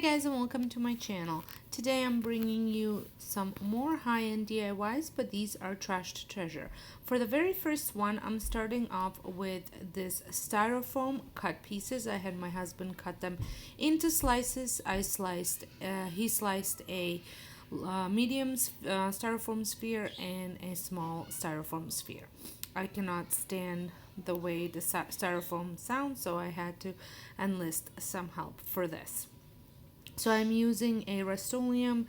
guys, and welcome to my channel. Today I'm bringing you some more high-end DIYs, but these are trash to treasure. For the very first one, I'm starting off with this styrofoam cut pieces. I had my husband cut them into slices. He sliced a medium styrofoam sphere and a small styrofoam sphere. I cannot stand the way the styrofoam sounds, so I had to enlist some help for this. So I'm using a Rust-Oleum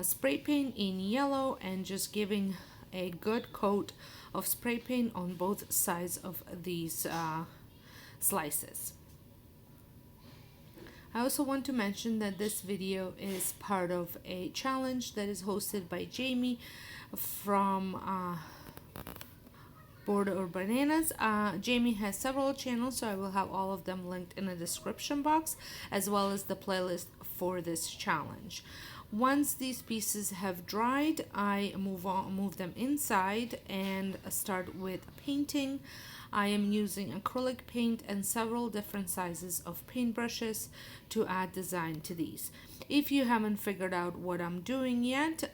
spray paint in yellow and just giving a good coat of spray paint on both sides of these slices. I also want to mention that this video is part of a challenge that is hosted by Jamie from Board or Bananas. Jamie has several channels, so I will have all of them linked in the description box, as well as the playlist for this challenge. Once these pieces have dried, I move them inside and start with painting. I am using acrylic paint and several different sizes of paintbrushes to add design to these. If you haven't figured out what I'm doing yet,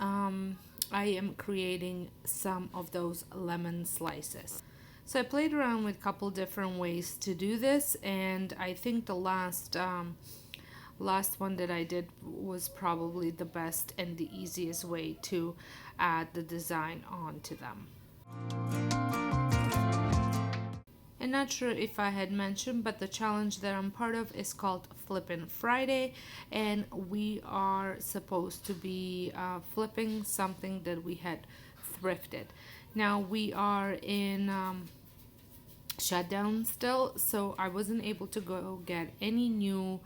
I am creating some of those lemon slices. So I played around with a couple different ways to do this, and I think the last one that I did was probably the best and the easiest way to add the design onto them. I'm not sure if I had mentioned, but the challenge that I'm part of is called Flippin' Friday, and we are supposed to be flipping something that we had thrifted. Now we are in shutdown still, so I wasn't able to go get any new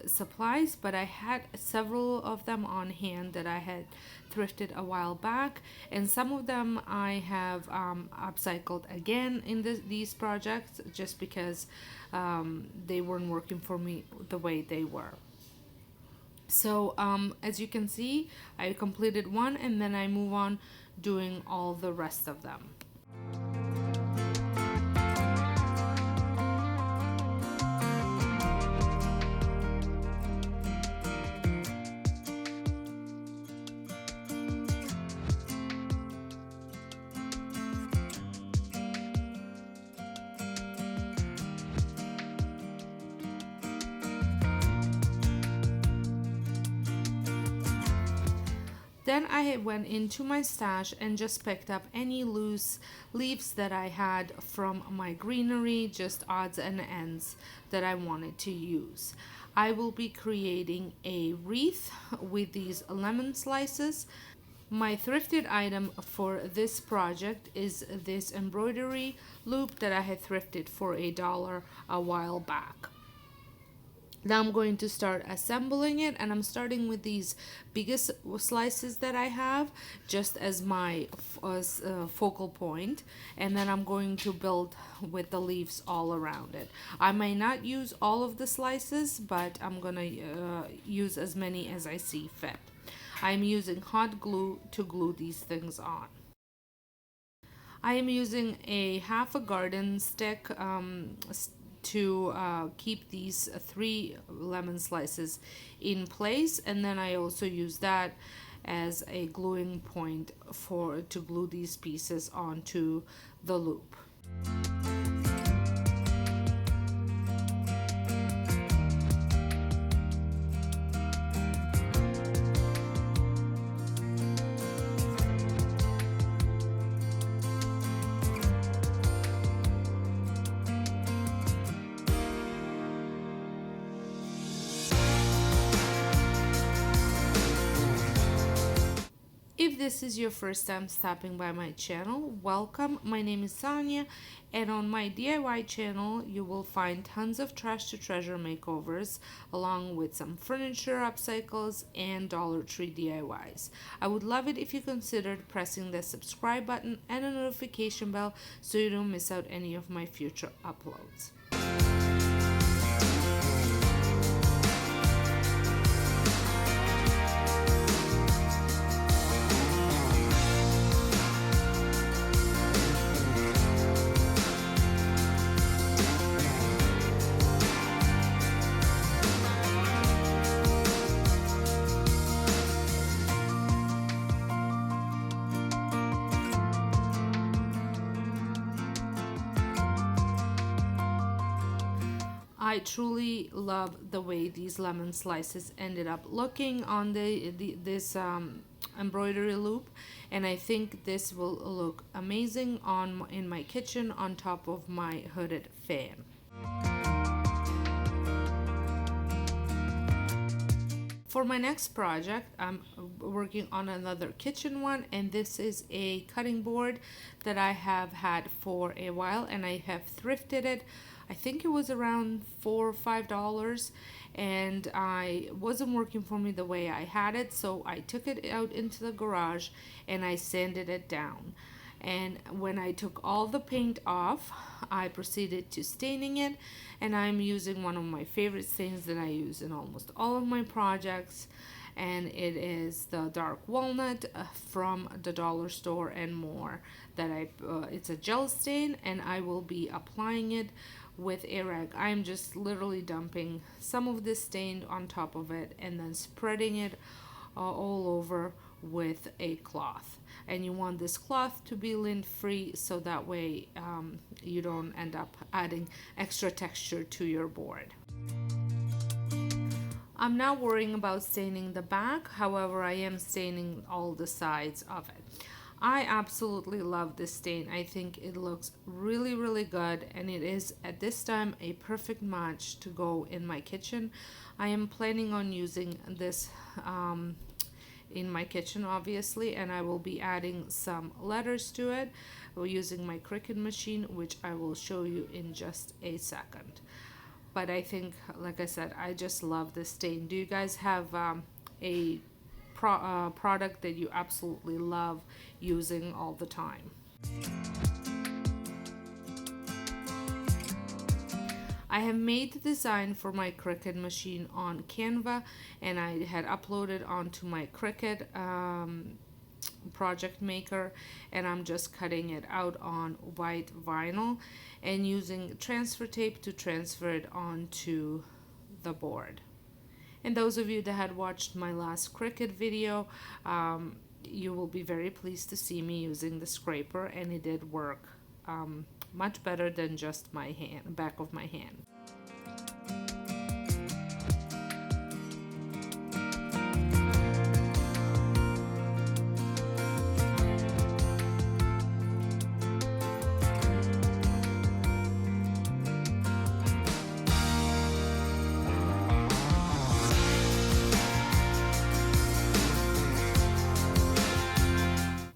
supplies, but I had several of them on hand that I had thrifted a while back, and some of them I have upcycled again in these projects just because they weren't working for me the way they were. So as you can see, I completed one and then I move on doing all the rest of them. Then I went into my stash and just picked up any loose leaves that I had from my greenery, just odds and ends that I wanted to use. I will be creating a wreath with these lemon slices. My thrifted item for this project is this embroidery loop that I had thrifted for $1 a while back. Now I'm going to start assembling it, and I'm starting with these biggest slices that I have just as my focal point, and then I'm going to build with the leaves all around it. I may not use all of the slices, but I'm gonna use as many as I see fit. I'm using hot glue to glue these things on. I am using a half a garden stick to keep these 3 lemon slices in place, and then I also use that as a gluing point to glue these pieces onto the loop. If this is your first time stopping by my channel, welcome. My name is Sonja, and on my DIY channel you will find tons of trash to treasure makeovers along with some furniture upcycles and Dollar Tree DIYs. I would love it if you considered pressing the subscribe button and a notification bell so you don't miss out any of my future uploads. I truly love the way these lemon slices ended up looking on this embroidery loop, and I think this will look amazing on in my kitchen on top of my hooded fan. For my next project, I'm working on another kitchen one, and this is a cutting board that I have had for a while, and I have thrifted it. I think it was around $4 or $5, and I wasn't working for me the way I had it, so I took it out into the garage and I sanded it down. And when I took all the paint off, I proceeded to staining it, and I'm using one of my favorite stains that I use in almost all of my projects, and it is the dark walnut from the dollar store and more. It's a gel stain, and I will be applying it with a rag. I'm just literally dumping some of this stain on top of it and then spreading it all over with a cloth. And you want this cloth to be lint free, so that way you don't end up adding extra texture to your board. I'm not worrying about staining the back, however I am staining all the sides of it. I absolutely love this stain. I think it looks really good, and it is at this time a perfect match to go in my kitchen. I am planning on using this in my kitchen, obviously, and I will be adding some letters to it using my Cricut machine, which I will show you in just a second. But I think, like I said, I just love this stain. Do you guys have a product that you absolutely love using all the time? I have made the design for my Cricut machine on Canva, and I had uploaded onto my Cricut project maker, and I'm just cutting it out on white vinyl and using transfer tape to transfer it onto the board. And those of you that had watched my last Cricut video, you will be very pleased to see me using the scraper, and it did work much better than just my hand, back of my hand.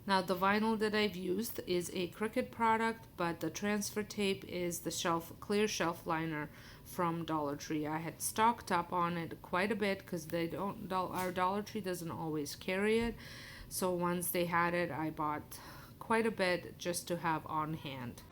Now the vinyl that I've used is a Cricut product, but the transfer tape is the clear shelf liner from Dollar Tree. I had stocked up on it quite a bit because our Dollar Tree doesn't always carry it. So once they had it, I bought quite a bit just to have on hand.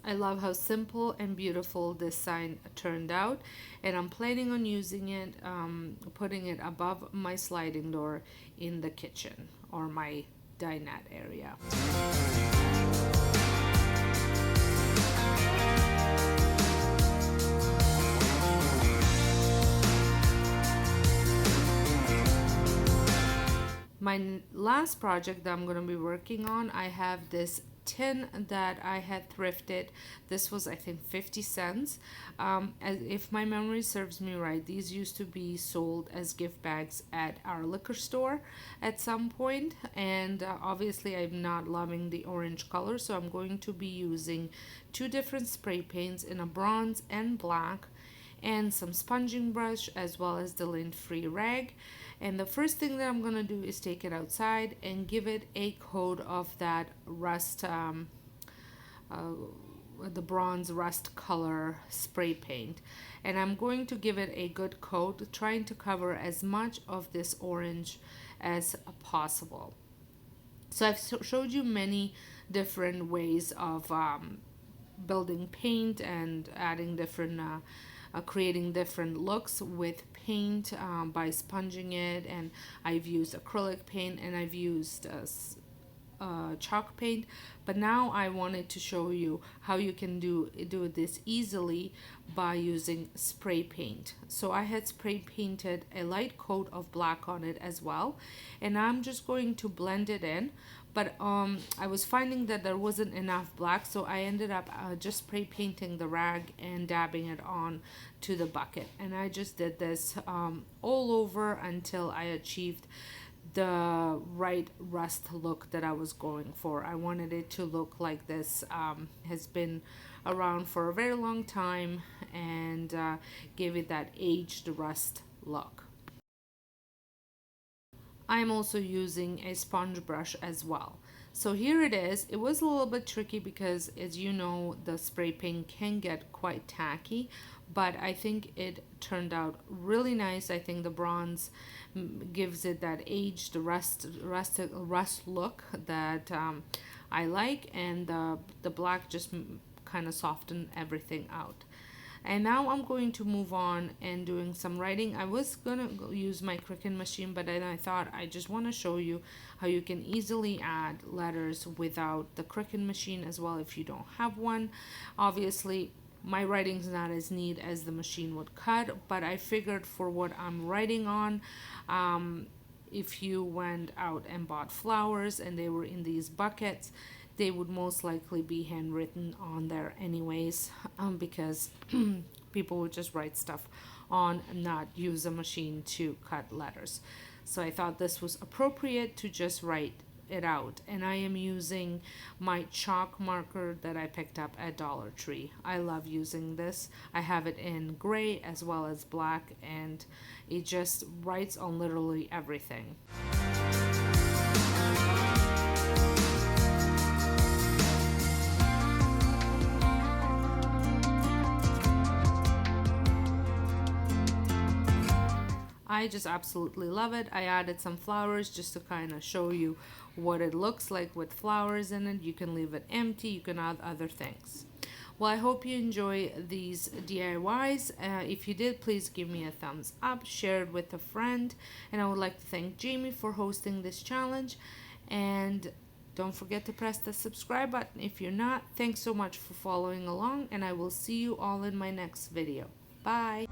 I love how simple and beautiful this sign turned out, and I'm planning on using it, putting it above my sliding door in the kitchen or my dinette area. My last project that I'm going to be working on, I have this tin that I had thrifted. This was, I think, 50 cents. If my memory serves me right, these used to be sold as gift bags at our liquor store at some point, and obviously I'm not loving the orange color, so I'm going to be using two different spray paints in a bronze and black, and some sponging brush as well as the lint-free rag. And the first thing that I'm gonna do is take it outside and give it a coat of that rust, uh, the bronze rust color spray paint. And I'm going to give it a good coat, trying to cover as much of this orange as possible. So I've showed you many different ways of building paint and adding different creating different looks with paint by sponging it, and I've used acrylic paint and I've used chalk paint. But now I wanted to show you how you can do this easily by using spray paint. So I had spray painted a light coat of black on it as well, and I'm just going to blend it in. But I was finding that there wasn't enough black, so I ended up just spray painting the rag and dabbing it on to the bucket. And I just did this all over until I achieved the right rust look that I was going for. I wanted it to look like this has been around for a very long time, and give it that aged rust look. I'm also using a sponge brush as well. So here it is. It was a little bit tricky because, as you know, the spray paint can get quite tacky, but I think it turned out really nice. I think the bronze gives it that aged rust look that I like, and the black just kind of softened everything out. And now I'm going to move on and doing some writing. I was gonna use my Cricut machine, but then I thought I just want to show you how you can easily add letters without the Cricut machine as well if you don't have one. Obviously, my writing's not as neat as the machine would cut, but I figured for what I'm writing on, if you went out and bought flowers and they were in these buckets, they would most likely be handwritten on there anyways, because people would just write stuff on and not use a machine to cut letters. So I thought this was appropriate to just write it out, and I am using my chalk marker that I picked up at Dollar Tree. I love using this. I have it in gray as well as black, and it just writes on literally everything. I just absolutely love it. I added some flowers just to kind of show you what it looks like with flowers in it. You can leave it empty, you can add other things. Well, I hope you enjoy these DIYs. If you did, please give me a thumbs up, share it with a friend, and I would like to thank Jamie for hosting this challenge. And don't forget to press the subscribe button if you're not. Thanks so much for following along, and I will see you all in my next video. Bye!